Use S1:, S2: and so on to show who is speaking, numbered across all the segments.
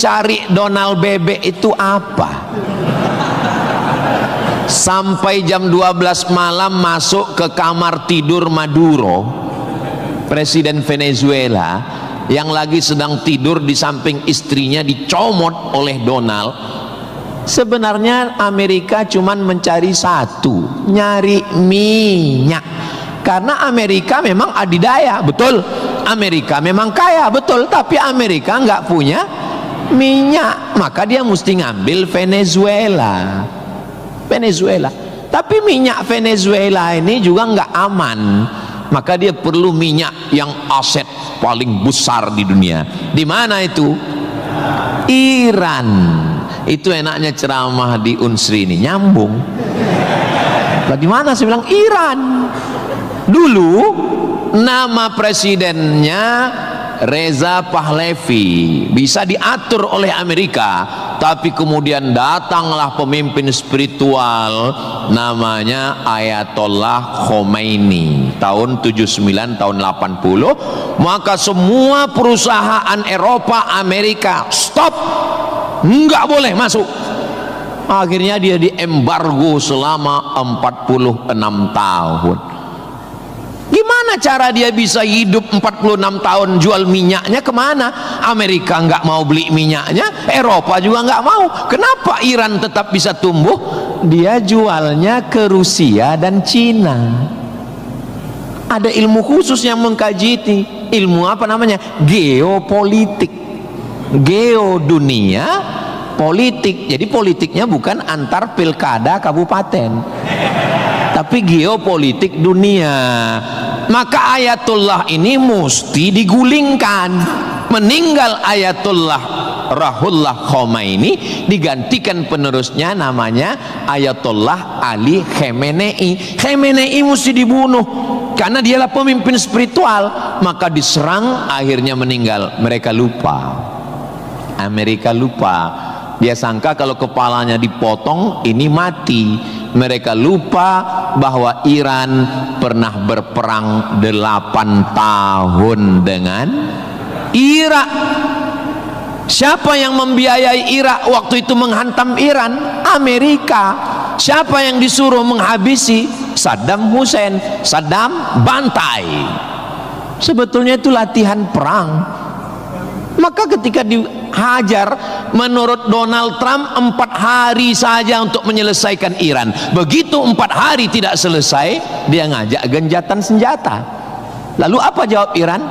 S1: mencari Donald Bebek itu apa? Sampai jam 12 malam masuk ke kamar tidur Maduro, presiden Venezuela, yang lagi sedang tidur di samping istrinya dicomot oleh Donald. Sebenarnya Amerika cuman mencari satu, nyari minyak. Karena Amerika memang adidaya, betul. Amerika memang kaya, betul. Tapi Amerika nggak punya minyak, maka dia mesti ngambil Venezuela. Tapi minyak Venezuela ini juga nggak aman, maka dia perlu minyak yang aset paling besar di dunia. Di mana itu? Iran. Itu enaknya ceramah di Unsri ini, nyambung. Bagaimana saya bilang Iran? Dulu nama presidennya Reza Pahlavi, bisa diatur oleh Amerika, tapi kemudian datanglah pemimpin spiritual namanya Ayatollah Khomeini tahun 79 tahun 80, maka semua perusahaan Eropa, Amerika stop, nggak boleh masuk. Akhirnya dia diembargo selama 46 tahun. Gimana cara dia bisa hidup 46 tahun? Jual minyaknya kemana? Amerika nggak mau beli minyaknya, Eropa juga nggak mau. Kenapa Iran tetap bisa tumbuh? Dia jualnya ke Rusia dan Cina. Ada ilmu khusus yang mengkaji ini. Ilmu apa namanya? Geopolitik. Geo dunia, politik. Jadi politiknya bukan antar pilkada kabupaten, tapi geopolitik dunia. Maka Ayatullah ini mesti digulingkan. Meninggal Ayatullah Ruhollah Khomeini, digantikan penerusnya namanya Ayatollah Ali Khamenei. Khamenei mesti dibunuh karena dialah pemimpin spiritual, maka diserang, akhirnya meninggal. Mereka lupa, Amerika lupa. Dia sangka kalau kepalanya dipotong ini mati. Mereka lupa bahwa Iran pernah berperang 8 tahun dengan Irak. Siapa yang membiayai Irak waktu itu menghantam Iran? Amerika. Siapa yang disuruh menghabisi? Saddam Hussein. Saddam bantai. Sebetulnya itu latihan perang. Maka ketika dihajar, menurut Donald Trump 4 hari saja untuk menyelesaikan Iran. Begitu 4 hari tidak selesai, dia ngajak genjatan senjata. Lalu apa jawab Iran?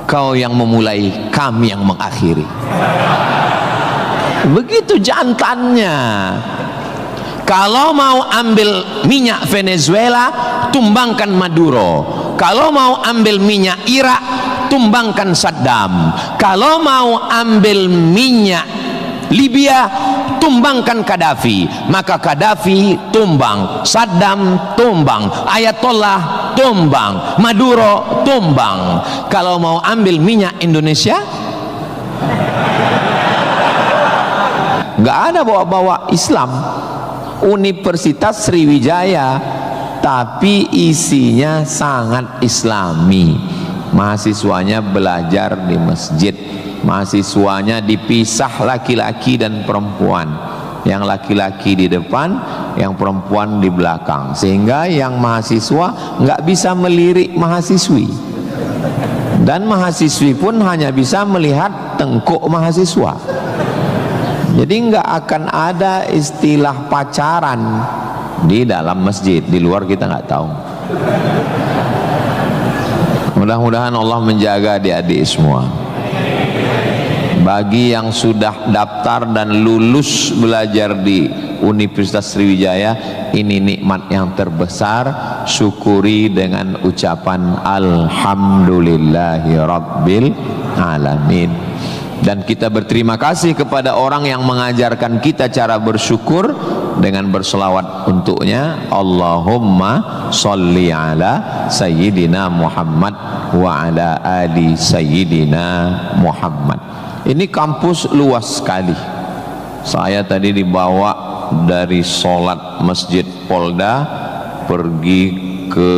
S1: Kau yang memulai, kami yang mengakhiri. Begitu jantannya. Kalau mau ambil minyak Venezuela, tumbangkan Maduro. Kalau mau ambil minyak Irak, tumbangkan Saddam. Kalau mau ambil minyak Libya, tumbangkan Gaddafi. Maka Gaddafi tumbang, Saddam tumbang, Ayatollah tumbang, Maduro tumbang. Kalau mau ambil minyak Indonesia, nggak ada bawa-bawa Islam. Universitas Sriwijaya, tapi isinya sangat Islami. Mahasiswanya belajar di masjid, mahasiswanya dipisah laki-laki dan perempuan, yang laki-laki di depan, yang perempuan di belakang, sehingga yang mahasiswa nggak bisa melirik mahasiswi, dan mahasiswi pun hanya bisa melihat tengkuk mahasiswa. Jadi nggak akan ada istilah pacaran di dalam masjid, di luar kita nggak tahu. Mudah-mudahan Allah menjaga adik-adik semua. Bagi yang sudah daftar dan lulus belajar di Universitas Sriwijaya, ini nikmat yang terbesar. Syukuri dengan ucapan Alhamdulillahi Rabbil Alamin. Dan kita berterima kasih kepada orang yang mengajarkan kita cara bersyukur dengan berselawat untuknya. Allahumma sholli ala Sayyidina Muhammad wa ala ali Sayyidina Muhammad. Ini kampus luas sekali. Saya tadi dibawa dari sholat Masjid Polda, pergi ke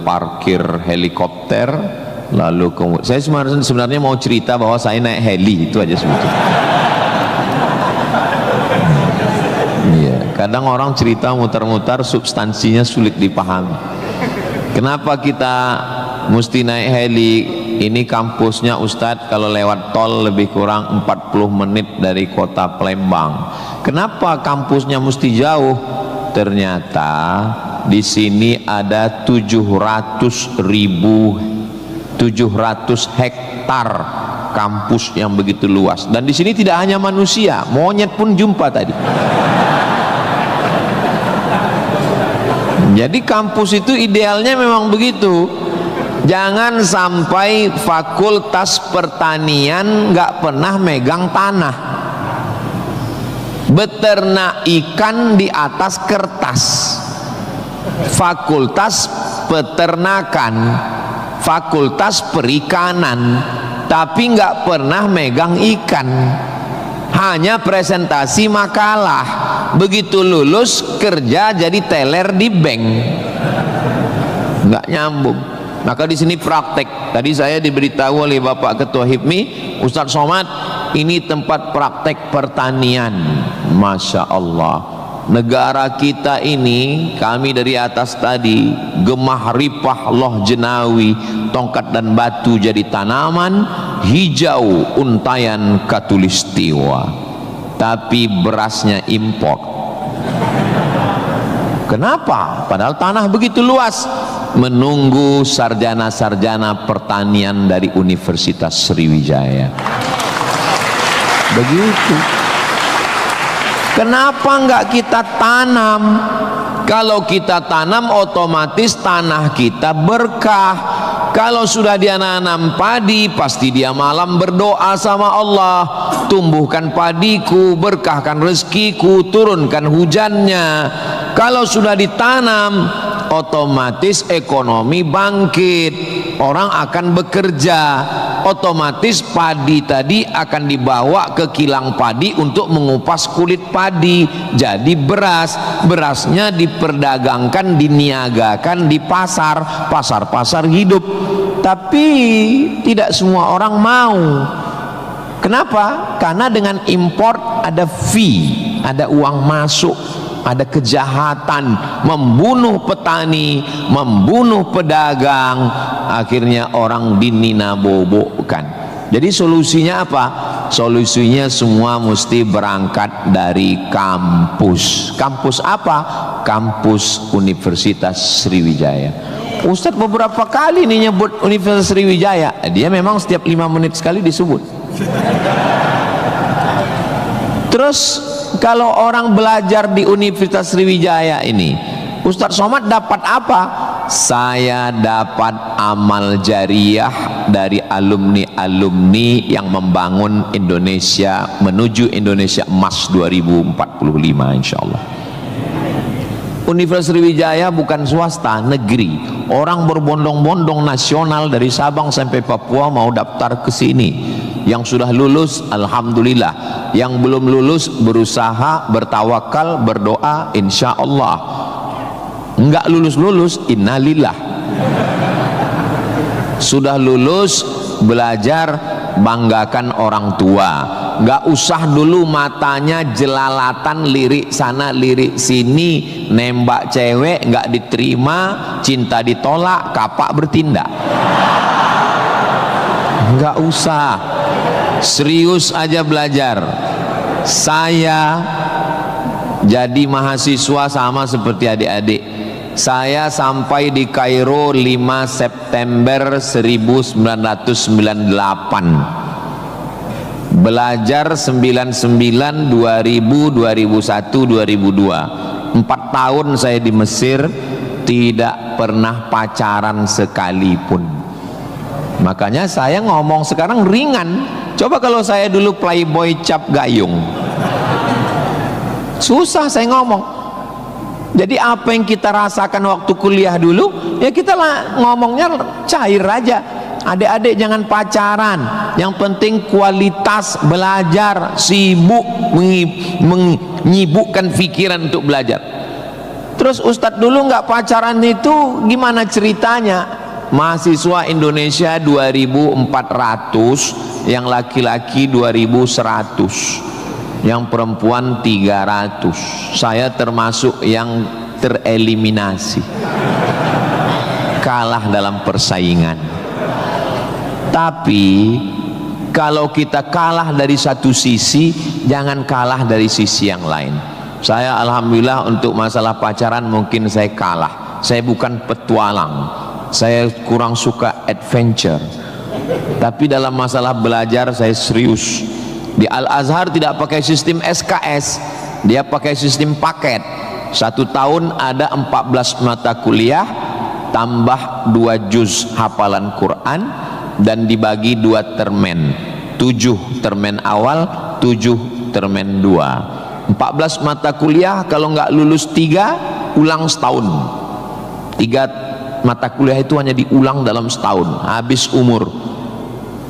S1: parkir helikopter, lalu saya sebenarnya mau cerita bahwa saya naik heli, itu aja sebetulnya. Iya, kadang orang cerita mutar-mutar substansinya sulit dipahami. Kenapa kita mesti naik heli? Ini kampusnya Ustadz kalau lewat tol lebih kurang 40 menit dari kota Palembang. Kenapa kampusnya mesti jauh? Ternyata di sini ada 700 hektar kampus yang begitu luas, dan di sini tidak hanya manusia, monyet pun jumpa tadi. Jadi kampus itu idealnya memang begitu. Jangan sampai fakultas pertanian nggak pernah megang tanah, beternak ikan di atas kertas. Fakultas peternakan, fakultas perikanan, tapi nggak pernah megang ikan, hanya presentasi makalah. Begitu lulus kerja jadi teller di bank, nggak nyambung. Maka di sini praktek. Tadi saya diberitahu oleh Bapak Ketua HIPMI, Ustadz Somad, ini tempat praktek pertanian. Masya Allah, negara kita ini, kami dari atas tadi, gemah ripah loh jenawi, tongkat dan batu jadi tanaman, hijau untayan katulistiwa, tapi berasnya impor. Kenapa? Padahal tanah begitu luas. Menunggu sarjana-sarjana pertanian dari Universitas Sriwijaya. Begitu. Kenapa enggak kita tanam? Kalau kita tanam otomatis tanah kita berkah. Kalau sudah dia nanam padi, pasti dia malam berdoa sama Allah, tumbuhkan padiku, berkahkan rezekiku, turunkan hujannya. Kalau sudah ditanam, otomatis ekonomi bangkit, orang akan bekerja, otomatis padi tadi akan dibawa ke kilang padi untuk mengupas kulit padi jadi beras. Berasnya diperdagangkan, diniagakan di pasar-pasar hidup. Tapi tidak semua orang mau. Kenapa? Karena dengan import ada fee, ada uang masuk, ada kejahatan, membunuh petani, membunuh pedagang, akhirnya orang dininabobokan. Jadi solusinya apa? Solusinya semua mesti berangkat dari kampus. Kampus apa? Kampus Universitas Sriwijaya. Ustadz beberapa kali nih nyebut Universitas Sriwijaya, dia memang setiap 5 menit sekali disebut. Terus kalau orang belajar di Universitas Sriwijaya ini, Ustadz Somad dapat apa? Saya dapat amal jariah dari alumni-alumni yang membangun Indonesia menuju Indonesia Emas 2045 insyaallah. Universitas Sriwijaya bukan swasta, negeri. Orang berbondong-bondong nasional dari Sabang sampai Papua mau daftar ke sini. Yang sudah lulus alhamdulillah, yang belum lulus berusaha, bertawakal, berdoa, insya Allah. Enggak lulus-lulus, innalillah. Sudah lulus, belajar, banggakan orang tua. Enggak usah dulu matanya jelalatan, lirik sana lirik sini, nembak cewek enggak diterima, cinta ditolak, kapak bertindak. Enggak usah, serius aja belajar. Saya jadi mahasiswa sama seperti adik-adik. Saya sampai di Kairo 5 September 1998. Belajar 99, 2000, 2001, 2002. 4 tahun saya di Mesir, tidak pernah pacaran sekalipun. Makanya saya ngomong sekarang ringan. Coba kalau saya dulu playboy cap gayung, susah saya ngomong. Jadi apa yang kita rasakan waktu kuliah dulu, ya kita lah ngomongnya cair aja. Adik-adik jangan pacaran, yang penting kualitas belajar, sibuk menyibukkan pikiran untuk belajar. Terus Ustadz dulu nggak pacaran itu gimana ceritanya? Mahasiswa Indonesia 2.400, yang laki-laki 2.100. yang perempuan 300. Saya termasuk yang tereliminasi, kalah dalam persaingan. Tapi kalau kita kalah dari satu sisi, jangan kalah dari sisi yang lain. Saya alhamdulillah untuk masalah pacaran mungkin saya kalah. Saya bukan petualang, saya kurang suka adventure. Tapi dalam masalah belajar saya serius. Di Al-Azhar tidak pakai sistem SKS, dia pakai sistem paket. 1 tahun ada 14 mata kuliah tambah 2 juz hafalan Quran dan dibagi 2 termen, 7 termen awal, 7 termen 2. 14 mata kuliah, kalau nggak lulus 3 ulang setahun. 3 mata kuliah itu hanya diulang dalam setahun, habis umur.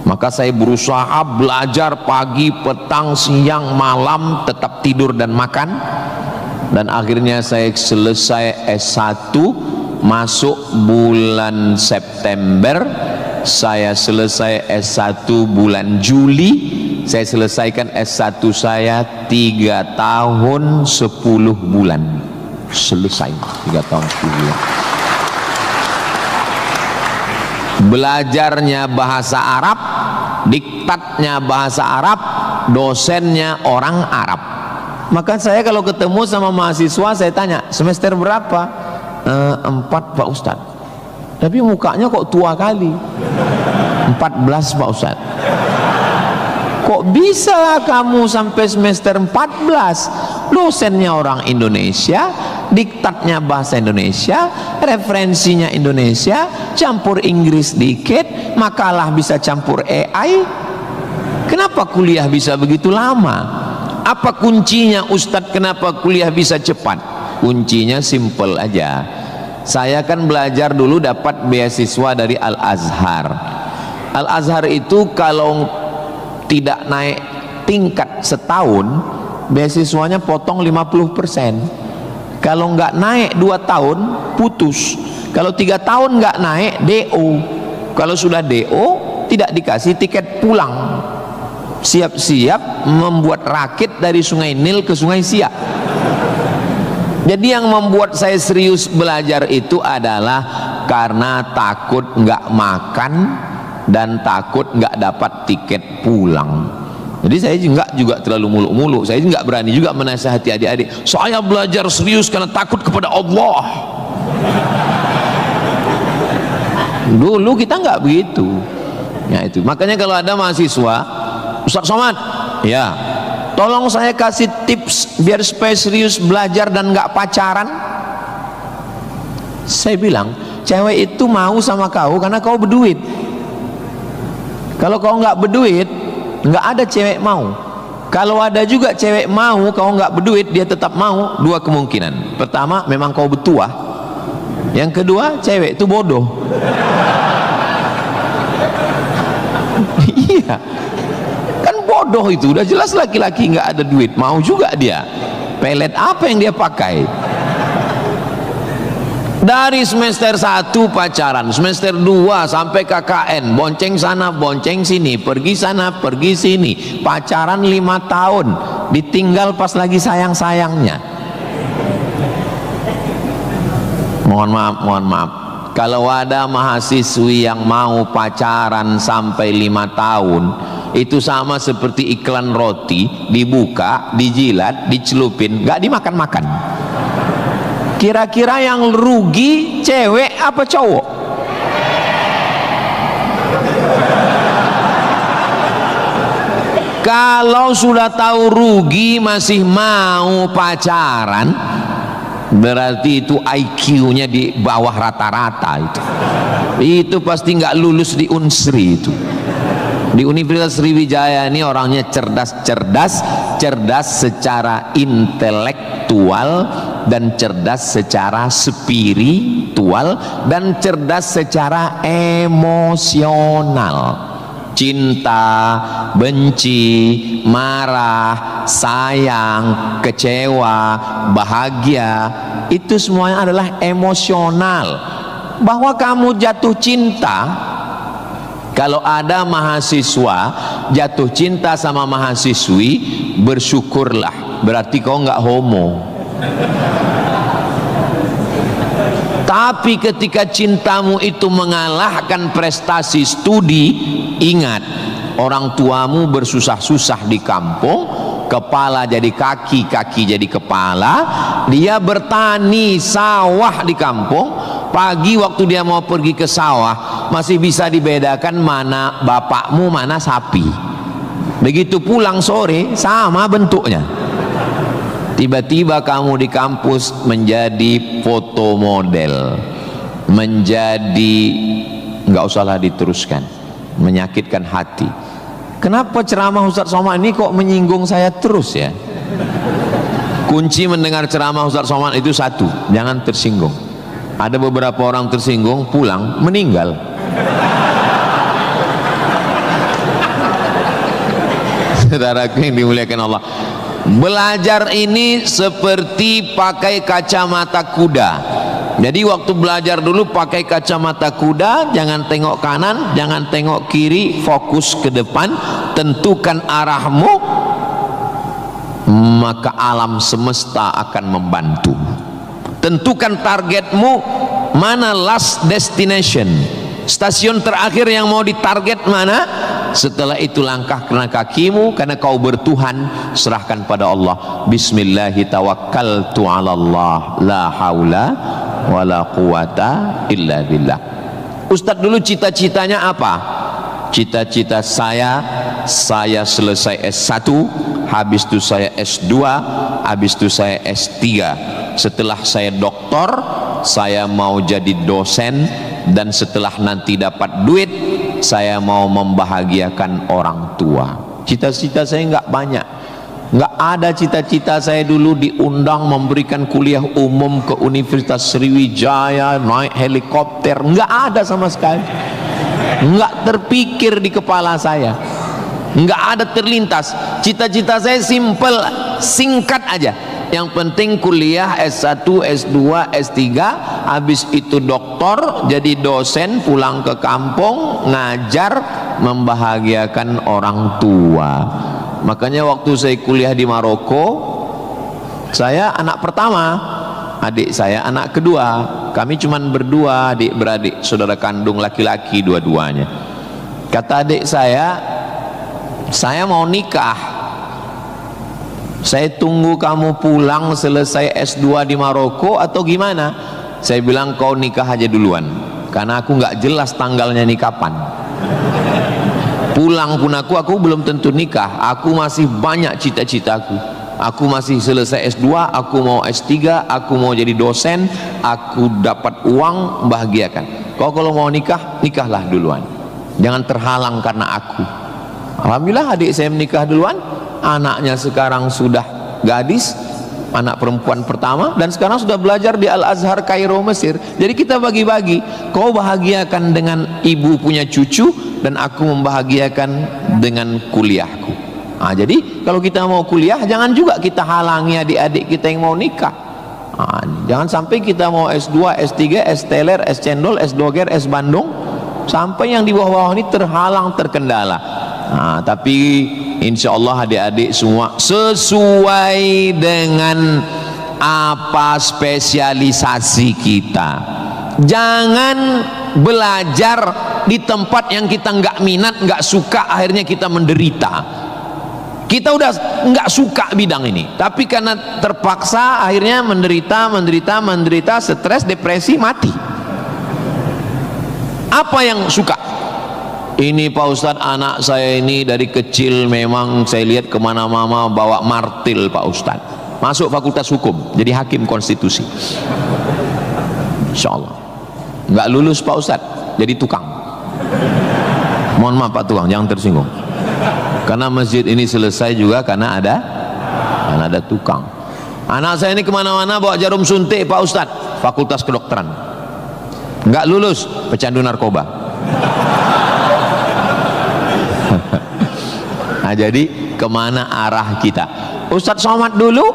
S1: Maka saya berusaha belajar pagi, petang, siang, malam, tetap tidur dan makan. Dan akhirnya saya selesai S1 masuk bulan September. Saya selesai S1 bulan Juli. Saya selesaikan S1 saya 3 tahun 10 bulan. Selesai 3 tahun 10 bulan. Belajarnya bahasa Arab, diktatnya bahasa Arab, dosennya orang Arab. Maka saya kalau ketemu sama mahasiswa, saya tanya, semester berapa? 4 Pak Ustadz. Tapi mukanya kok tua kali. 14 Pak Ustadz. Kok bisa kamu sampai semester 14? Dosennya orang Indonesia, diktatnya bahasa Indonesia, referensinya Indonesia, campur Inggris dikit, makalah bisa campur AI. Kenapa kuliah bisa begitu lama? Apa kuncinya Ustadz, kenapa kuliah bisa cepat? Kuncinya simple aja. Saya kan belajar dulu dapat beasiswa dari Al-Azhar. Al-Azhar itu kalau tidak naik tingkat setahun, beasiswanya potong 50%. Kalau nggak naik 2 tahun, putus. Kalau 3 tahun nggak naik, DO. Kalau sudah DO, tidak dikasih tiket pulang. Siap-siap membuat rakit dari Sungai Nil ke Sungai Siak. Jadi yang membuat saya serius belajar itu adalah karena takut nggak makan dan takut nggak dapat tiket pulang. Jadi saya juga terlalu muluk-muluk. Saya nggak berani juga menasihati adik-adik. Saya belajar serius karena takut kepada Allah. Dulu kita nggak begitu. Ya itu. Makanya kalau ada mahasiswa, Ustaz Somad, ya, tolong saya kasih tips biar supaya serius belajar dan nggak pacaran. Saya bilang, cewek itu mau sama kau karena kau berduit. Kalau kau nggak berduit, nggak ada cewek mau. Kalau ada juga cewek mau, kau nggak berduit, dia tetap mau. 2 kemungkinan. Pertama, memang kau betua. Yang kedua, cewek itu bodoh. Iya, kan bodoh itu. Udah jelas laki-laki nggak ada duit, mau juga dia. Pelet apa yang dia pakai? Dari semester 1 pacaran, semester 2 sampai KKN, bonceng sana bonceng sini, pergi sana pergi sini, pacaran 5 tahun, ditinggal pas lagi sayang-sayangnya. Mohon maaf, kalau ada mahasiswi yang mau pacaran sampai 5 tahun, itu sama seperti iklan roti, dibuka, dijilat, dicelupin, gak dimakan-makan. Kira-kira yang rugi cewek apa cowok? Kalau sudah tahu rugi masih mau pacaran, berarti itu IQ-nya di bawah rata-rata itu. Itu pasti nggak lulus di Unsri itu. Di Universitas Sriwijaya ini orangnya cerdas secara intelektual dan cerdas secara spiritual dan cerdas secara emosional. Cinta, benci, marah, sayang, kecewa, bahagia, itu semuanya adalah emosional. Bahwa kamu jatuh cinta, Kalau ada mahasiswa jatuh cinta sama mahasiswi, bersyukurlah, berarti kau nggak homo. Tapi ketika cintamu itu mengalahkan prestasi studi, ingat, orang tuamu bersusah-susah di kampung, kepala jadi kaki, kaki jadi kepala, dia bertani sawah di kampung. Pagi waktu dia mau pergi ke sawah, masih bisa dibedakan mana bapakmu, mana sapi. Begitu pulang sore, sama bentuknya. Tiba-tiba kamu di kampus menjadi foto model, menjadi, nggak usahlah diteruskan, menyakitkan hati. Kenapa ceramah Ustaz Somad ini kok menyinggung saya terus ya? Kunci mendengar ceramah Ustaz Somad itu satu, jangan tersinggung. Ada beberapa orang tersinggung, pulang meninggal. Saudaraku yang dimuliakan Allah, belajar ini seperti pakai kacamata kuda. Jadi waktu belajar dulu pakai kacamata kuda, jangan tengok kanan, jangan tengok kiri, fokus ke depan, tentukan arahmu, maka alam semesta akan membantu. Tentukan targetmu, mana last destination, stasiun terakhir yang mau ditarget mana. Setelah itu langkah kena kakimu, karena kau bertuhan, serahkan pada Allah. Bismillahi tawakkaltu ala Allah, la haula wala quwata illa billah. Ustadz dulu cita-citanya apa? Cita-cita saya selesai S1, habis itu saya S2, habis itu saya S3. Setelah saya doktor, saya mau jadi dosen, dan setelah nanti dapat duit, saya mau membahagiakan orang tua. Cita-cita saya nggak banyak, nggak ada cita-cita saya dulu diundang memberikan kuliah umum ke Universitas Sriwijaya, naik helikopter, nggak ada sama sekali, nggak terpikir di kepala saya, nggak ada terlintas. Cita-cita saya simple, singkat aja. Yang penting kuliah S1, S2, S3, habis itu doktor, jadi dosen, pulang ke kampung, ngajar, membahagiakan orang tua. Makanya waktu saya kuliah di Maroko, saya anak pertama, adik saya anak kedua. Kami cuman berdua, adik beradik, saudara kandung laki-laki dua-duanya. Kata adik saya mau nikah. Saya tunggu kamu pulang selesai S2 di Maroko atau gimana? Saya bilang kau nikah aja duluan, karena aku nggak jelas tanggalnya nih kapan. Pulang pun aku belum tentu nikah. Aku masih banyak cita-citaku. Aku masih selesai S2, aku mau S3, aku mau jadi dosen, aku dapat uang, membahagiakan. Kau kalau mau nikah, nikahlah duluan, jangan terhalang karena aku. Alhamdulillah adik saya menikah duluan. Anaknya sekarang sudah gadis, anak perempuan pertama, dan sekarang sudah belajar di Al-Azhar Kairo Mesir. Jadi kita bagi-bagi, kau bahagiakan dengan ibu punya cucu, dan aku membahagiakan dengan kuliahku. Nah, jadi kalau kita mau kuliah, jangan juga kita halangi adik-adik kita yang mau nikah. Nah, jangan sampai kita mau S2, S3, S teler, S cendol, S doger, S bandung, sampai yang di bawah-bawah ini terhalang, terkendala. Nah, tapi insya Allah adik-adik semua sesuai dengan apa spesialisasi kita. Jangan belajar di tempat yang kita nggak minat, nggak suka, akhirnya kita menderita. Kita udah nggak suka bidang ini, tapi karena terpaksa akhirnya menderita, stres, depresi, mati. Apa yang suka? Ini Pak Ustadz, anak saya ini dari kecil memang saya lihat kemana-mana bawa martil Pak Ustadz. Masuk fakultas hukum, jadi hakim konstitusi. Insya Allah. Nggak lulus Pak Ustadz, jadi tukang. Mohon maaf Pak tukang, jangan tersinggung. Karena masjid ini selesai juga karena ada tukang. Anak saya ini kemana-mana bawa jarum suntik Pak Ustadz, fakultas kedokteran. Nggak lulus, pecandu narkoba. Nah, jadi kemana arah kita? Ustadz Somad dulu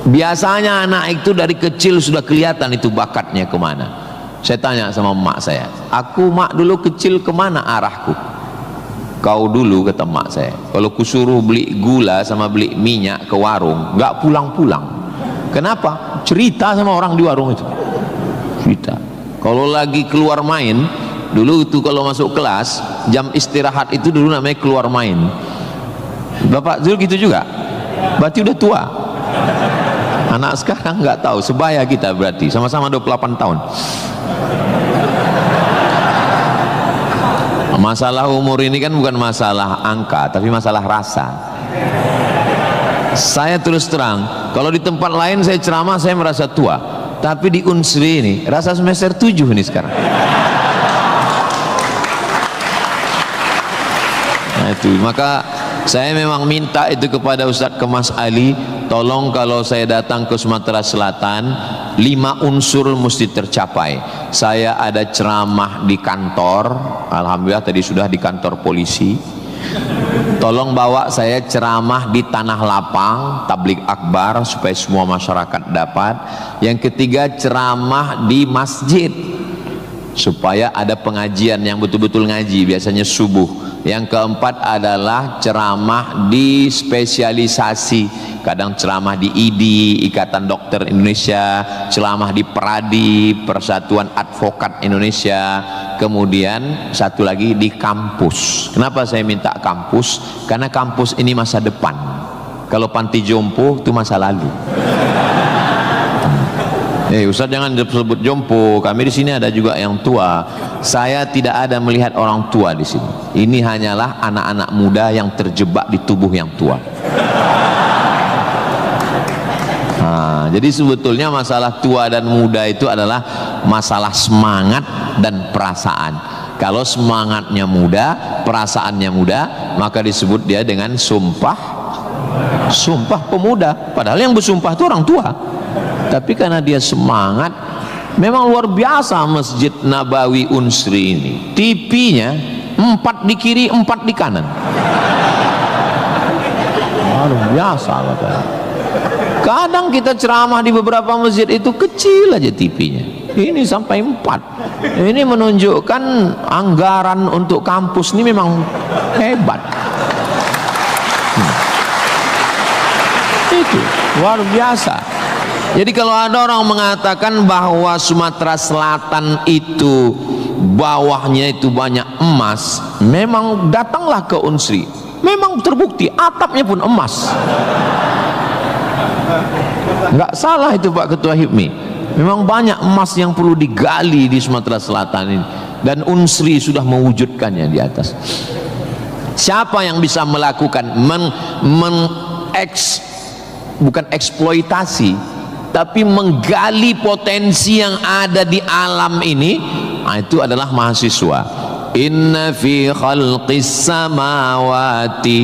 S1: biasanya anak itu dari kecil sudah kelihatan itu bakatnya kemana. Saya tanya sama emak saya, aku mak dulu kecil kemana arahku? Kau dulu, kata emak saya, kalau kusuruh beli gula sama beli minyak ke warung, nggak pulang-pulang. Kenapa? Cerita sama orang di warung itu. Cerita. Kalau lagi keluar main, dulu itu kalau masuk kelas, jam istirahat itu dulu namanya keluar main. Bapak Zul gitu juga? Berarti udah tua. Anak sekarang nggak tahu, sebaya kita berarti, sama-sama 28 tahun. Masalah umur ini kan bukan masalah angka, tapi masalah rasa. Saya terus terang, kalau di tempat lain saya ceramah saya merasa tua, tapi di Unsri ini rasa semester 7 ini sekarang. Nah itu, maka saya memang minta itu kepada Ustadz Kemas Ali, tolong kalau saya datang ke Sumatera Selatan, 5 unsur mesti tercapai. Saya ada ceramah di kantor, alhamdulillah tadi sudah di kantor polisi. Tolong bawa saya ceramah di tanah lapang, tablik akbar supaya semua masyarakat dapat. Yang ketiga, ceramah di masjid supaya ada pengajian yang betul-betul ngaji, biasanya subuh. Yang keempat adalah ceramah di spesialisasi, kadang ceramah di IDI, Ikatan Dokter Indonesia, ceramah di PERADI, Persatuan Advokat Indonesia, kemudian satu lagi di kampus. Kenapa saya minta kampus? Karena kampus ini masa depan. Kalau panti jompo itu masa lalu. Ustaz jangan disebut jompo, kami di sini ada juga yang tua. Saya tidak ada melihat orang tua di sini. Ini hanyalah anak-anak muda yang terjebak di tubuh yang tua. Nah, jadi sebetulnya masalah tua dan muda itu adalah masalah semangat dan perasaan. Kalau semangatnya muda, perasaannya muda, maka disebut dia dengan sumpah pemuda. Padahal yang bersumpah itu orang tua. Tapi karena dia semangat, memang luar biasa Masjid Nabawi Unsri ini. TV-nya 4 di kiri, 4 di kanan. Luar biasa katanya. Kadang kita ceramah di beberapa masjid itu kecil aja TV-nya. Ini sampai 4. Ini menunjukkan anggaran untuk kampus ini memang hebat. Itu luar biasa. Jadi kalau ada orang mengatakan bahwa Sumatera Selatan itu bawahnya itu banyak emas, memang datanglah ke Unsri, memang terbukti atapnya pun emas. Nggak salah itu Pak Ketua HIPMI, memang banyak emas yang perlu digali di Sumatera Selatan ini, dan Unsri sudah mewujudkannya di atas. Siapa yang bisa melakukan bukan eksploitasi, tapi menggali potensi yang ada di alam ini, itu adalah mahasiswa. Inna fi khalqis samawati,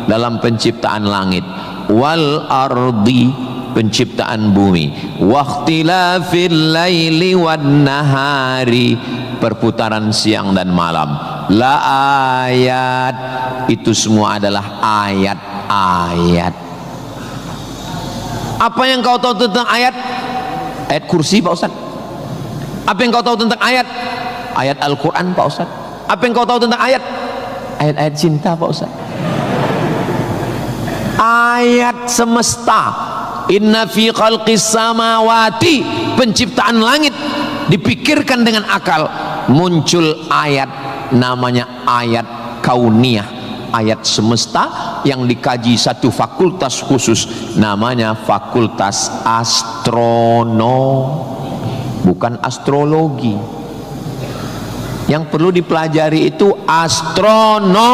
S1: dalam penciptaan langit, wal ardi, penciptaan bumi, wakhtilafil laili wan nahari, perputaran siang dan malam, la ayat, itu semua adalah ayat-ayat. Apa yang kau tahu tentang ayat? Ayat kursi Pak Ustaz. Apa yang kau tahu tentang ayat? Ayat Al-Quran Pak Ustaz. Apa yang kau tahu tentang ayat? Ayat-ayat cinta Pak Ustaz. Ayat semesta. Inna fi khalqis samawati, penciptaan langit, dipikirkan dengan akal, muncul ayat, namanya ayat kauniyah, ayat semesta yang dikaji satu fakultas khusus, namanya fakultas bukan astrologi. Yang perlu dipelajari itu astronomi,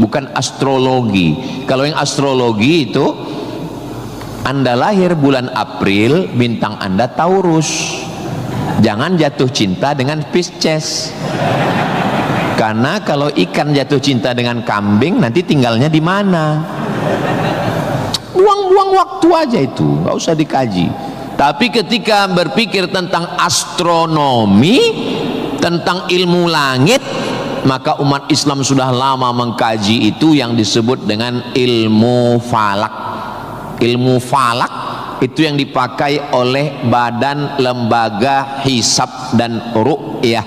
S1: bukan astrologi. Kalau yang astrologi itu, Anda lahir bulan April, bintang Anda Taurus, jangan jatuh cinta dengan Pisces. Karena kalau ikan jatuh cinta dengan kambing, nanti tinggalnya di mana? Buang-buang waktu aja itu, nggak usah dikaji. Tapi ketika berpikir tentang astronomi, tentang ilmu langit, maka umat Islam sudah lama mengkaji itu yang disebut dengan ilmu falak. Ilmu falak itu yang dipakai oleh Badan Lembaga Hisab dan Ru'yah.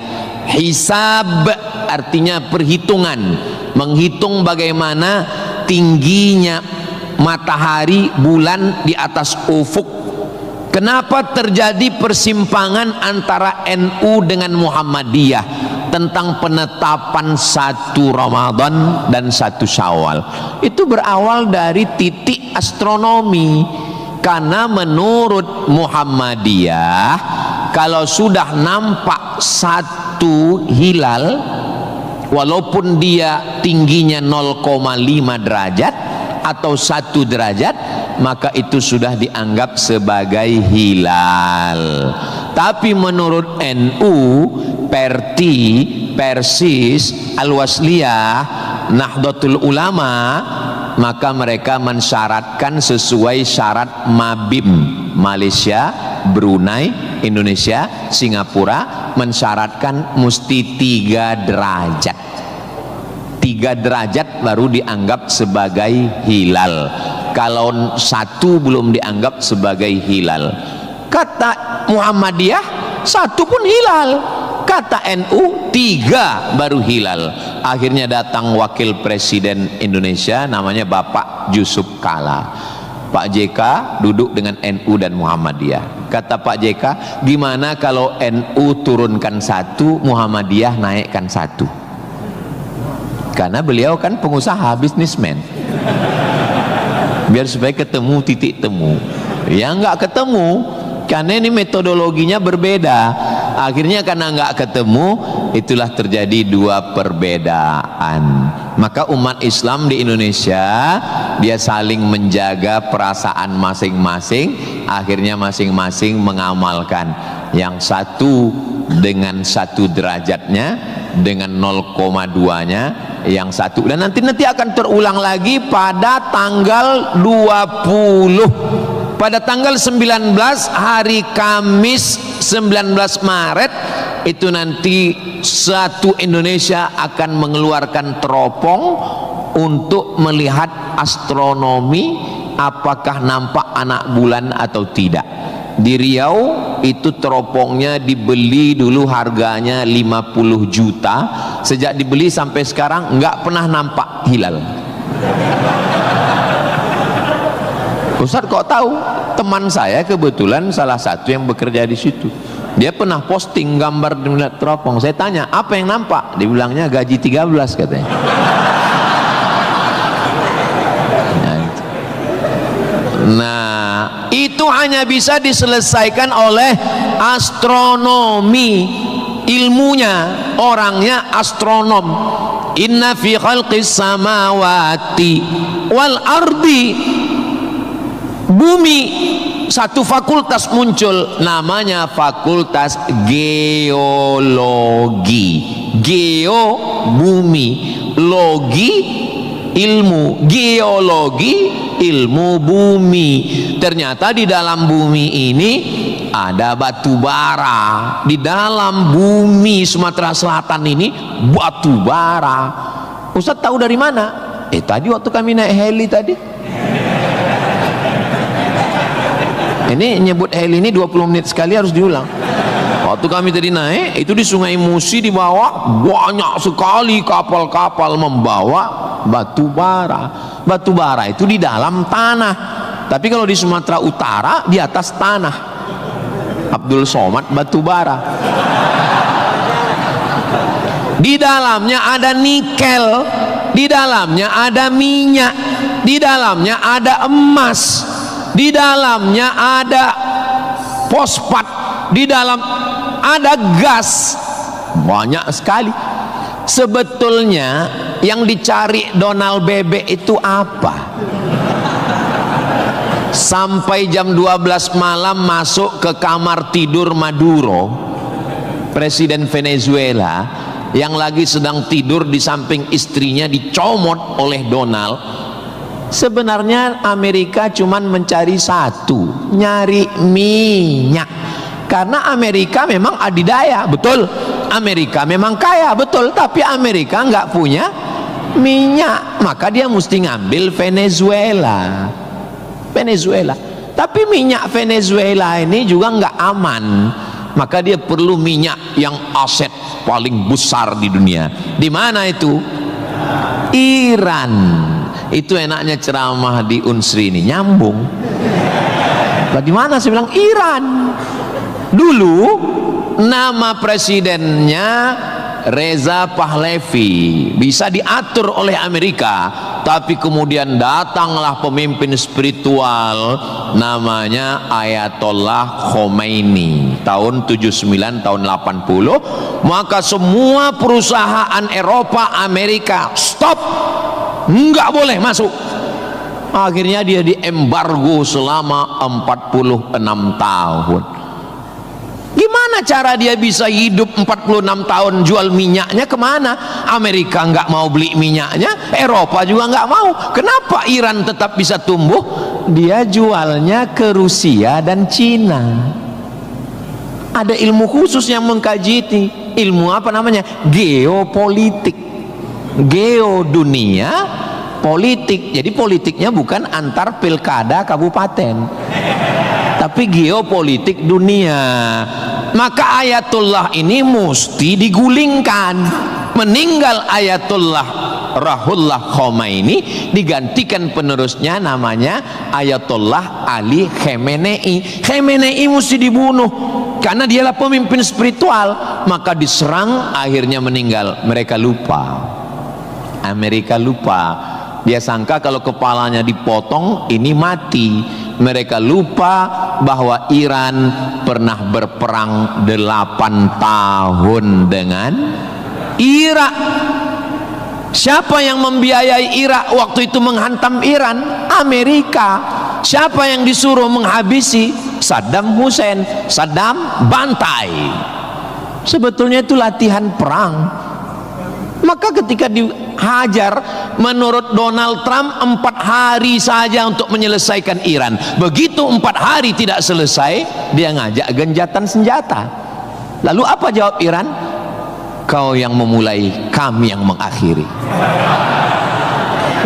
S1: Hisab artinya perhitungan, menghitung bagaimana tingginya matahari, bulan di atas ufuk. Kenapa terjadi persimpangan antara NU dengan Muhammadiyah tentang penetapan 1 Ramadan dan 1 Syawal? Itu berawal dari titik astronomi. Karena menurut Muhammadiyah, kalau sudah nampak 1 hilal, walaupun dia tingginya 0,5 derajat atau 1 derajat, maka itu sudah dianggap sebagai hilal. Tapi menurut NU, Perti, Persis, Al-Wasliyah, Nahdlatul Ulama, maka mereka mensyaratkan sesuai syarat Mabim. Malaysia, Brunei, Indonesia, Singapura mensyaratkan mesti 3 derajat. 3 derajat baru dianggap sebagai hilal. Kalau 1 belum dianggap sebagai hilal. Kata Muhammadiyah 1 pun hilal, kata NU 3 baru hilal. Akhirnya datang wakil presiden Indonesia namanya Bapak Yusuf Kala. Pak JK duduk dengan NU dan Muhammadiyah. Kata Pak JK, gimana kalau NU turunkan 1, Muhammadiyah naikkan 1? Karena beliau kan pengusaha, bisnismen. Biar supaya ketemu titik temu. Ya nggak ketemu, karena ini metodologinya berbeda. Akhirnya karena nggak ketemu, itulah terjadi 2 perbedaan. Maka umat Islam di Indonesia, dia saling menjaga perasaan masing-masing. Akhirnya masing-masing mengamalkan. Yang 1 dengan 1 derajatnya, dengan 0,2-nya, yang 1. Dan nanti akan terulang lagi pada tanggal 20. Pada tanggal 19 hari Kamis 19 Maret itu nanti satu Indonesia akan mengeluarkan teropong untuk melihat astronomi, apakah nampak anak bulan atau tidak. Di Riau itu teropongnya dibeli dulu harganya 50 juta. Sejak dibeli sampai sekarang nggak pernah nampak hilal. Ustaz kok tahu? Teman saya kebetulan salah satu yang bekerja di situ. Dia pernah posting gambar di teropong. Saya tanya, apa yang nampak? Dibilangnya gaji 13 katanya. Nah, itu hanya bisa diselesaikan oleh astronomi. Ilmunya, orangnya astronom. Inna fi khalqis samawati wal ardi. Bumi, satu fakultas muncul, namanya fakultas geologi. Geo, bumi, logi, ilmu. Geologi, ilmu bumi. Ternyata di dalam bumi ini ada batu bara. Di dalam bumi Sumatera Selatan ini batu bara. Ustaz tahu dari mana? Tadi waktu kami naik heli tadi. Ini nyebut heli ini 20 menit sekali harus diulang. Waktu kami tadi naik, itu di Sungai Musi di bawah banyak sekali kapal-kapal membawa batu bara. Batu bara itu di dalam tanah. Tapi kalau di Sumatera Utara di atas tanah. Abdul Somad batu bara. Di dalamnya ada nikel, di dalamnya ada minyak, di dalamnya ada emas, di dalamnya ada fosfat, di dalam ada gas, banyak sekali. Sebetulnya yang dicari Donald Bebek itu apa? Sampai jam 12 malam masuk ke kamar tidur Maduro, presiden Venezuela, yang lagi sedang tidur di samping istrinya dicomot oleh Donald. Sebenarnya Amerika cuman mencari satu, nyari minyak. Karena Amerika memang adidaya, betul. Amerika memang kaya, betul. Tapi Amerika nggak punya minyak, maka dia mesti ngambil Venezuela. Venezuela. Tapi minyak Venezuela ini juga nggak aman, maka dia perlu minyak yang aset paling besar di dunia. Di mana itu? Iran. Itu enaknya ceramah di Unsri ini, nyambung. Di mana saya bilang Iran. Dulu nama presidennya Reza Pahlavi, bisa diatur oleh Amerika, tapi kemudian datanglah pemimpin spiritual namanya Ayatollah Khomeini tahun 79 tahun 80, maka semua perusahaan Eropa, Amerika stop, nggak boleh masuk. Akhirnya dia diembargo selama 46 tahun. Gimana cara dia bisa hidup 46 tahun? Jual minyaknya kemana? Amerika nggak mau beli minyaknya, Eropa juga nggak mau. Kenapa Iran tetap bisa tumbuh? Dia jualnya ke Rusia dan Cina. Ada ilmu khusus yang mengkaji ini. Ilmu apa namanya? Geopolitik. Geo dunia, politik. Jadi politiknya bukan antar pilkada kabupaten, tapi geopolitik dunia. Maka Ayatullah ini mesti digulingkan. Meninggal Ayatullah Ruhollah Khomeini, digantikan penerusnya namanya Ayatollah Ali Khamenei. Khamenei mesti dibunuh karena dialah pemimpin spiritual, maka diserang, akhirnya meninggal. Mereka lupa, Amerika lupa. Dia sangka kalau kepalanya dipotong ini mati. Mereka lupa bahwa Iran pernah berperang 8 tahun dengan Irak. Siapa yang membiayai Irak waktu itu menghantam Iran? Amerika. Siapa yang disuruh menghabisi? Saddam Hussein. Saddam bantai. Sebetulnya itu latihan perang. Maka ketika dihajar, menurut Donald Trump 4 hari saja untuk menyelesaikan Iran. Begitu 4 hari tidak selesai, dia ngajak genjatan senjata. Lalu apa jawab Iran? Kau yang memulai, kami yang mengakhiri.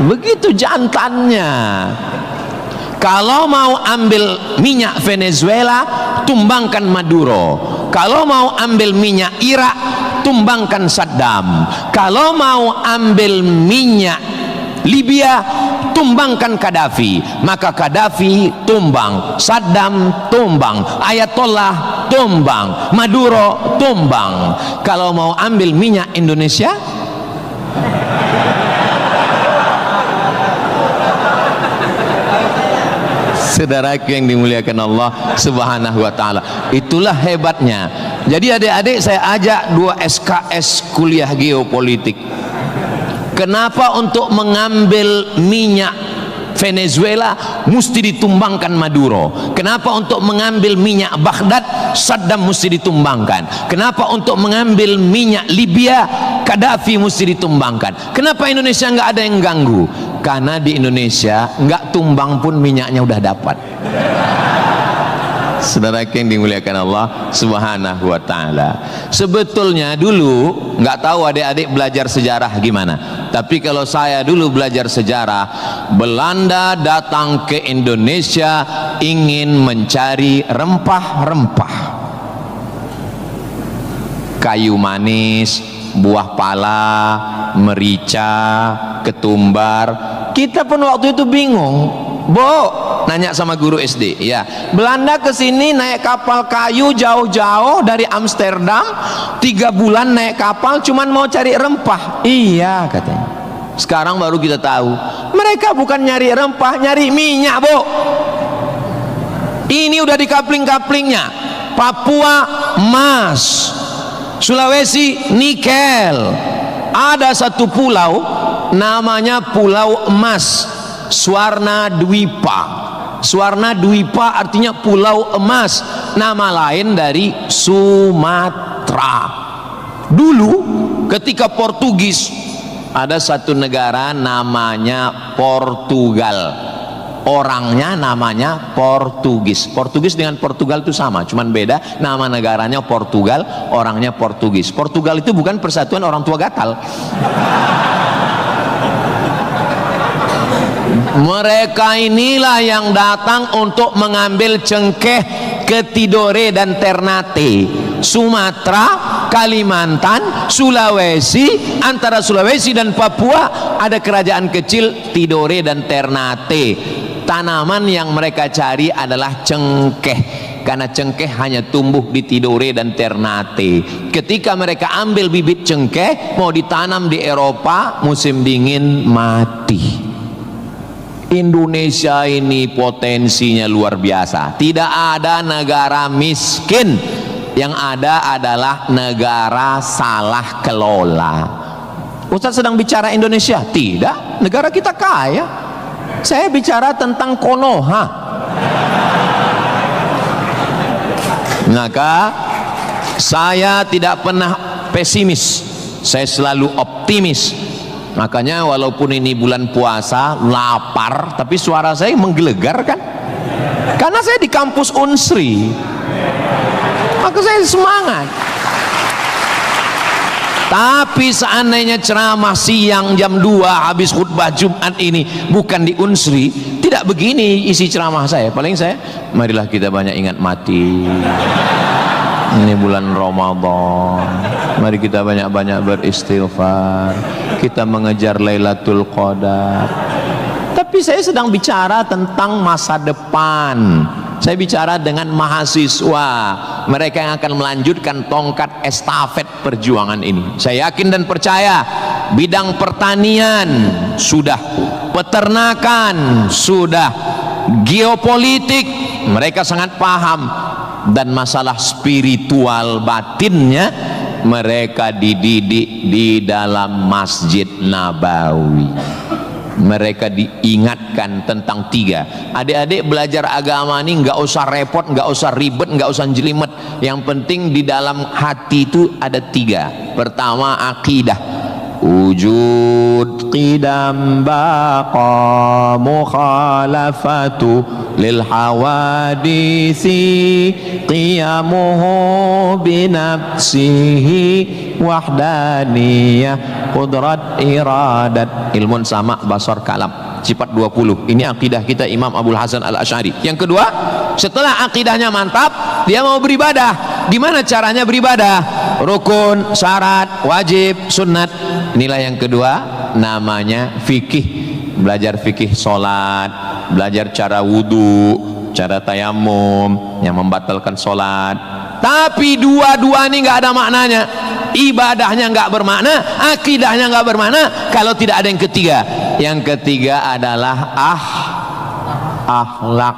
S1: Begitu jantannya. Kalau mau ambil minyak Venezuela, tumbangkan Maduro. Kalau mau ambil minyak Irak, tumbangkan Saddam. Kalau mau ambil minyak Libya, tumbangkan Gaddafi. Maka Gaddafi tumbang, Saddam tumbang, Ayatollah tumbang, Maduro tumbang. Kalau mau ambil minyak Indonesia, saudaraku yang dimuliakan Allah Subhanahu wa ta'ala, itulah hebatnya. Jadi adik-adik saya ajak 2 SKS kuliah geopolitik. Kenapa untuk mengambil minyak Venezuela mesti ditumbangkan Maduro? Kenapa untuk mengambil minyak Baghdad Saddam mesti ditumbangkan? Kenapa untuk mengambil minyak Libya Gaddafi mesti ditumbangkan? Kenapa Indonesia nggak ada yang ganggu? Karena di Indonesia nggak tumbang pun minyaknya udah dapat. Saudara yang dimuliakan Allah Subhanahu wa ta'ala, sebetulnya dulu nggak tahu adik-adik belajar sejarah gimana, tapi kalau saya dulu belajar sejarah, Belanda datang ke Indonesia ingin mencari rempah-rempah, kayu manis, buah pala, merica, ketumbar. Kita pun waktu itu bingung, nanya sama guru SD, ya, Belanda kesini naik kapal kayu jauh-jauh dari Amsterdam, 3 bulan naik kapal cuman mau cari rempah. Iya katanya. Sekarang baru kita tahu, mereka bukan nyari rempah, nyari minyak, Ini udah di kapling-kaplingnya. Papua emas, Sulawesi nikel. Ada satu pulau namanya Pulau Emas, Swarna Dwipa. Swarna Dwipa artinya pulau emas, nama lain dari Sumatera. Dulu ketika Portugis, ada satu negara namanya Portugal. Orangnya namanya Portugis. Portugis dengan Portugal itu sama, cuman beda nama negaranya Portugal, orangnya Portugis. Portugal itu bukan persatuan orang tua gatal. Mereka inilah yang datang untuk mengambil cengkeh ke Tidore dan Ternate, Sumatera, Kalimantan, Sulawesi. Antara Sulawesi dan Papua ada kerajaan kecil Tidore dan Ternate. Tanaman yang mereka cari adalah cengkeh, karena cengkeh hanya tumbuh di Tidore dan Ternate. Ketika mereka ambil bibit cengkeh mau ditanam di Eropa, musim dingin mati. Indonesia ini potensinya luar biasa. Tidak ada negara miskin, yang ada adalah negara salah kelola. Ustaz sedang bicara Indonesia? Tidak, negara kita kaya. Saya bicara tentang Konoha. Maka saya tidak pernah pesimis, saya selalu optimis. Makanya walaupun ini bulan puasa, lapar, tapi suara saya menggelegar kan? Karena saya di kampus Unsri, maka saya semangat. Tapi seandainya ceramah siang jam 2 habis khutbah Jumat ini bukan di Unsri, tidak begini isi ceramah saya. Paling saya, marilah kita banyak ingat mati. Ini bulan Ramadan, mari kita banyak-banyak beristighfar, kita mengejar Lailatul Qadar. Tapi saya sedang bicara tentang masa depan. Saya bicara dengan mahasiswa, mereka yang akan melanjutkan tongkat estafet perjuangan ini. Saya yakin dan percaya bidang pertanian sudah, peternakan sudah, geopolitik mereka sangat paham, dan masalah spiritual batinnya mereka dididik di dalam Masjid Nabawi. Mereka diingatkan tentang 3. Adik-adik belajar agama ini nggak usah repot, nggak usah ribet, nggak usah jelimet. Yang penting di dalam hati itu ada 3. Pertama, akidah. Wujud qidam baqa mukhalafatu lil hawadisi qiyamuhu binafsihi wahdaniyah qudrat iradat ilmun sama basar kalam sifat 20. Ini akidah kita Imam Abul Hasan Al-Asy'ari. Yang kedua, setelah akidahnya mantap, dia mau beribadah. Di mana caranya beribadah? Rukun, syarat, wajib, sunnat. Inilah yang kedua, namanya fikih. Belajar fikih solat, belajar cara wudhu, cara tayamum yang membatalkan solat. Tapi dua-dua ini nggak ada maknanya. Ibadahnya nggak bermakna, akidahnya nggak bermakna kalau tidak ada yang ketiga. Yang ketiga adalah akhlak,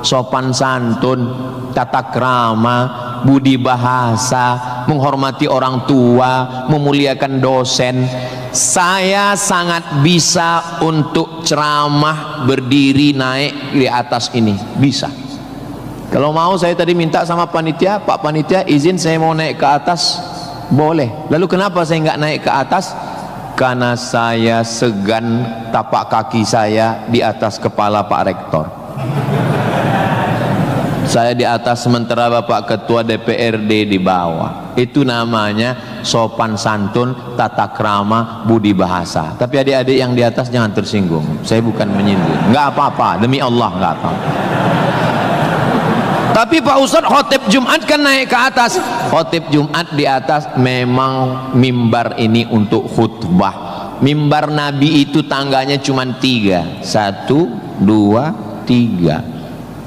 S1: sopan santun, tata krama, budi bahasa, menghormati orang tua, memuliakan dosen. Saya sangat bisa untuk ceramah berdiri naik di atas ini, bisa. Kalau mau saya tadi minta sama panitia, Pak panitia izin saya mau naik ke atas, boleh. Lalu kenapa saya nggak naik ke atas? Karena saya segan tapak kaki saya di atas kepala Pak Rektor. Saya di atas sementara Bapak Ketua DPRD di bawah. Itu namanya sopan santun, tata krama, budi bahasa. Tapi adik-adik yang di atas jangan tersinggung. Saya bukan menyindir. Nggak apa-apa, demi Allah nggak apa-apa. Tapi Pak Ustadz khotib Jumat kan naik ke atas. Khotib Jumat di atas memang mimbar ini untuk khutbah. Mimbar Nabi itu tangganya cuma 3. 1, 2, 3.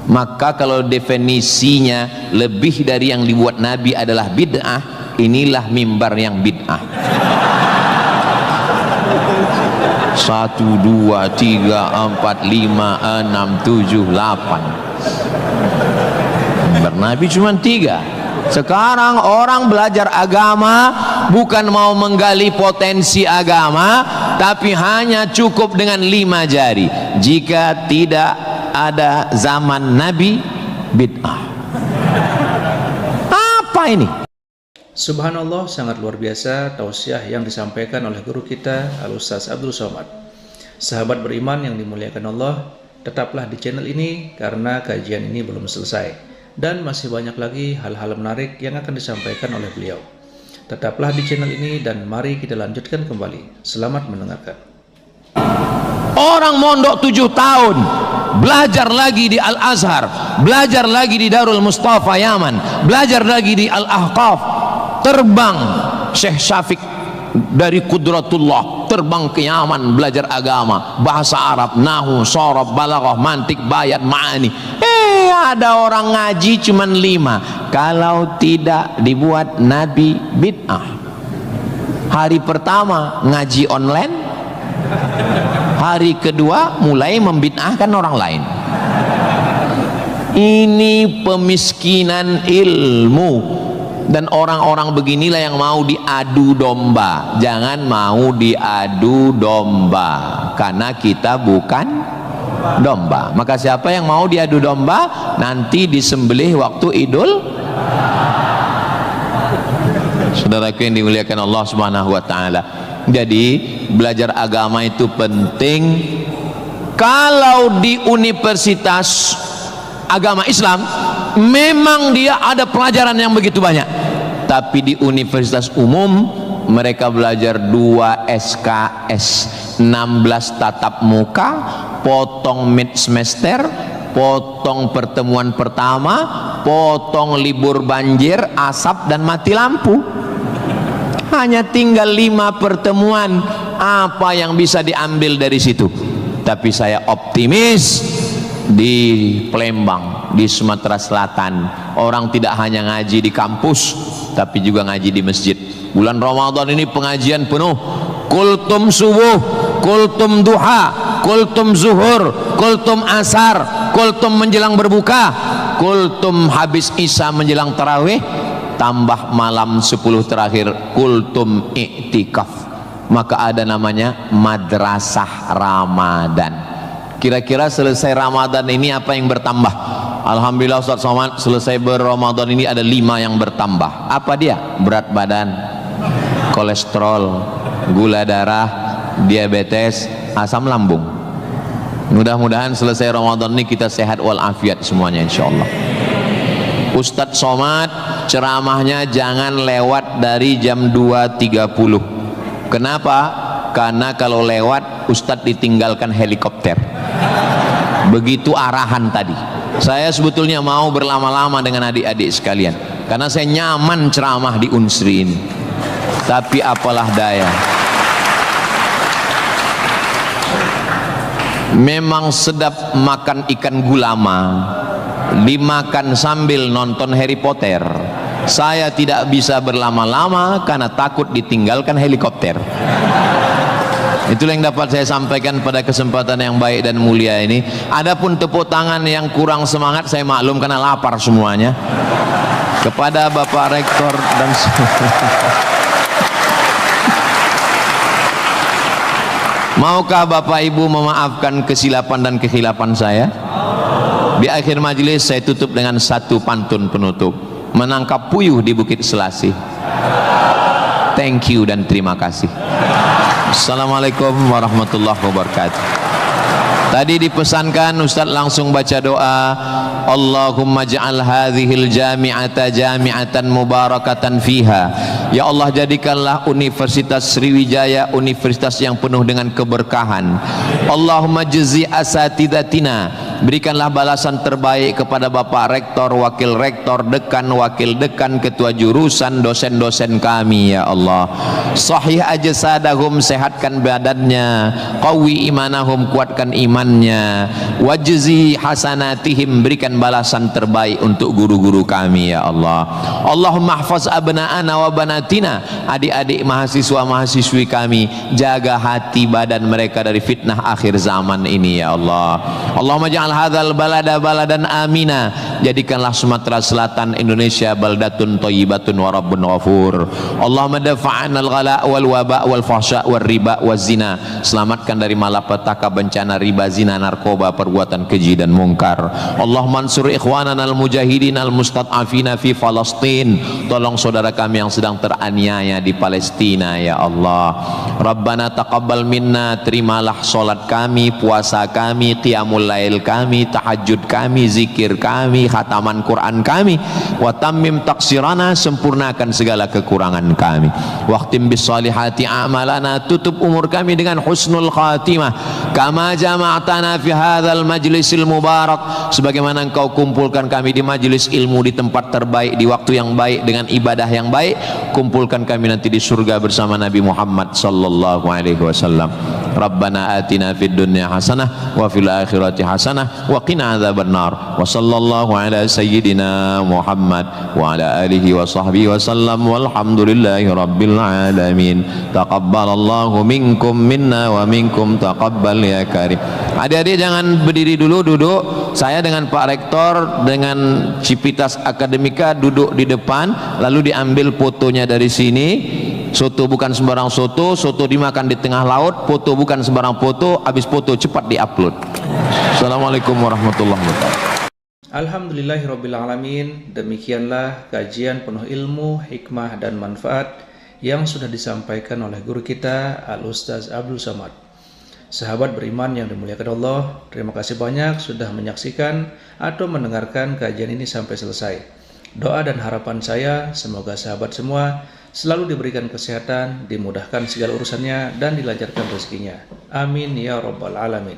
S1: Maka kalau definisinya lebih dari yang dibuat Nabi adalah bid'ah, inilah mimbar yang bid'ah. 1, 2, 3, 4, 5, 6, 7, 8. Mimbar Nabi cuma 3. Sekarang orang belajar agama bukan mau menggali potensi agama, tapi hanya cukup dengan 5 jari. Jika tidak ada zaman Nabi, bid'ah. Apa ini?
S2: Subhanallah, sangat luar biasa tausiah yang disampaikan oleh guru kita Al-Ustaz Abdul Somad. Sahabat beriman yang dimuliakan Allah, tetaplah di channel ini karena kajian ini belum selesai dan masih banyak lagi hal-hal menarik yang akan disampaikan oleh beliau. Tetaplah di channel ini dan mari kita lanjutkan kembali. Selamat mendengarkan.
S1: Orang mondok 7 tahun, belajar lagi di Al-Azhar, belajar lagi di Darul Mustafa Yaman, belajar lagi di Al-Ahqaf, terbang Syekh Syafiq dari Qudratullah, terbang ke Yaman belajar agama, bahasa Arab, nahu, sorob, balaghah, mantik, bayat, ma'ani. Ada orang ngaji cuman 5. Kalau tidak dibuat Nabi bid'ah. Hari pertama ngaji online, hari kedua mulai membid'ahkan orang lain. Ini pemiskinan ilmu. Dan orang-orang beginilah yang mau diadu domba. Jangan mau diadu domba, karena kita bukan domba. Maka siapa yang mau diadu domba, nanti disembelih waktu Idul. Saudaraku yang dimuliakan Allah Subhanahu wa taala. Jadi belajar agama itu penting. Kalau di universitas agama Islam memang dia ada pelajaran yang begitu banyak, tapi di universitas umum mereka belajar 2 SKS, 16 tatap muka, potong mid semester, potong pertemuan pertama, potong libur banjir, asap dan mati lampu. Hanya tinggal 5 pertemuan. Apa yang bisa diambil dari situ? Tapi saya optimis di Palembang, di Sumatera Selatan, orang tidak hanya ngaji di kampus, tapi juga ngaji di masjid. Bulan Ramadan ini pengajian penuh, kultum subuh, kultum duha, kultum zuhur, kultum asar, kultum menjelang berbuka, kultum habis isya menjelang tarawih, tambah malam 10 terakhir kultum iktikaf. Maka ada namanya madrasah Ramadan. Kira-kira selesai Ramadan ini apa yang bertambah? Alhamdulillah Ustaz Somad, selesai berRamadan ini ada 5 yang bertambah. Apa dia? Berat badan, kolesterol, gula darah, diabetes, asam lambung. Mudah-mudahan selesai Ramadan ini kita sehat walafiat semuanya insyaallah. Ustaz Somad ceramahnya jangan lewat dari jam 2.30. Kenapa? Karena kalau lewat Ustadz ditinggalkan helikopter. Begitu arahan tadi. Saya sebetulnya mau berlama-lama dengan adik-adik sekalian, karena saya nyaman ceramah di Unsri ini. Tapi apalah daya, memang sedap makan ikan gulama, dimakan sambil nonton Harry Potter. Saya tidak bisa berlama-lama karena takut ditinggalkan helikopter. Itulah yang dapat saya sampaikan pada kesempatan yang baik dan mulia ini. Adapun tepuk tangan yang kurang semangat saya maklum karena lapar semuanya. Kepada Bapak Rektor dan maukah Bapak Ibu memaafkan kesilapan dan kekhilafan saya? Di akhir majelis saya tutup dengan satu pantun penutup. Menangkap puyuh di Bukit Selasih. Thank you dan terima kasih. Assalamualaikum warahmatullahi wabarakatuh. Tadi dipesankan Ustaz langsung baca doa, Allahumma ja'al hadhil jami'ata jami'atan mubarakatan fiha. Ya Allah, jadikanlah Universitas Sriwijaya universitas yang penuh dengan keberkahan. Allahumma jazi asatidatina, berikanlah balasan terbaik kepada Bapak Rektor, Wakil Rektor, Dekan, Wakil Dekan, Ketua Jurusan, dosen-dosen kami ya Allah. Sahih ajsadahum, sehatkan badannya, qawi imanahum, kuatkan imannya, wajzi hasanatihim, berikan balasan terbaik untuk guru-guru kami ya Allah. Allahumma hafaz abna'ana wa banatina, adik-adik mahasiswa-mahasiswi kami, jaga hati badan mereka dari fitnah akhir zaman ini ya Allah. Allahumma ja'al hadzal balada baladan amina, jadikanlah Sumatera Selatan Indonesia baldatun thayyibatun wa rabbun ghafur. Allahumma dafa'an al-ghala wal waba wal fahsya wal riba waz zina, selamatkan dari malapetaka, bencana riba, zina, narkoba, perbuatan keji dan mungkar. Allahumma ansur ikhwanana al-mujahidin al-mustad'afina fi Palestin, tolong saudara kami yang sedang teraniaya di Palestina ya Allah. Rabbana taqabbal minna, terimalah salat kami, puasa kami, qiyamul lail kami, kami, tahajud kami, zikir kami, khataman Quran kami. Wa tammim taqsirana, sempurnakan segala kekurangan kami. Waqtim bis salihati a'malana, tutup umur kami dengan husnul khatimah. Kama jama'tana fi hadzal majlisil mubarak, sebagaimana engkau kumpulkan kami di majelis ilmu, di tempat terbaik, di waktu yang baik, dengan ibadah yang baik. Kumpulkan kami nanti di surga bersama Nabi Muhammad sallallahu alaihi wasallam. Rabbana atina fid dunya hasanah wa fil akhirati hasanah wa qina adzabannar. Wa sallallahu ala sayyidina Muhammad wa ala alihi wa sahbihi wa sallam, walhamdulillahi rabbil alamin. Taqabbalallahu minkum minna wa minkum taqabbal ya karim. Adik-adik jangan berdiri dulu, duduk. Saya dengan Pak Rektor dengan Civitas Akademika duduk di depan, lalu diambil fotonya dari sini. Soto bukan sembarang soto, soto dimakan di tengah laut. Foto bukan sembarang foto, habis foto cepat diupload. Assalamualaikum warahmatullahi wabarakatuh.
S2: Alhamdulillahirrabbilalamin. Demikianlah kajian penuh ilmu, hikmah dan manfaat yang sudah disampaikan oleh guru kita Al-Ustaz Abdul Somad. Sahabat beriman yang dimuliakan Allah, terima kasih banyak sudah menyaksikan atau mendengarkan kajian ini sampai selesai. Doa dan harapan saya semoga sahabat semua selalu diberikan kesehatan, dimudahkan segala urusannya, dan dilancarkan rezekinya. Amin ya rabbal alamin.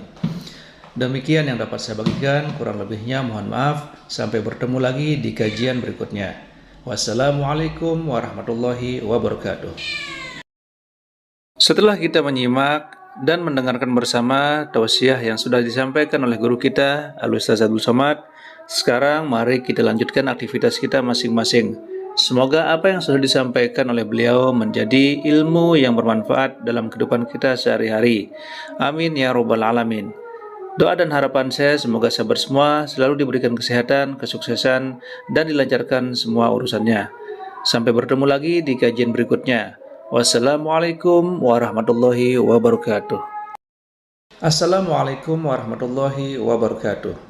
S2: Demikian yang dapat saya bagikan, kurang lebihnya mohon maaf. Sampai bertemu lagi di kajian berikutnya. Wassalamualaikum warahmatullahi wabarakatuh. Setelah kita menyimak dan mendengarkan bersama tausiah yang sudah disampaikan oleh guru kita Al-Ustaz Abdul Somad, sekarang mari kita lanjutkan aktivitas kita masing-masing. Semoga apa yang sudah disampaikan oleh beliau menjadi ilmu yang bermanfaat dalam kehidupan kita sehari-hari. Amin ya rabbal alamin. Doa dan harapan saya semoga sahabat semua selalu diberikan kesehatan, kesuksesan, dan dilancarkan semua urusannya. Sampai bertemu lagi di kajian berikutnya. Wassalamualaikum warahmatullahi wabarakatuh. Assalamualaikum warahmatullahi wabarakatuh.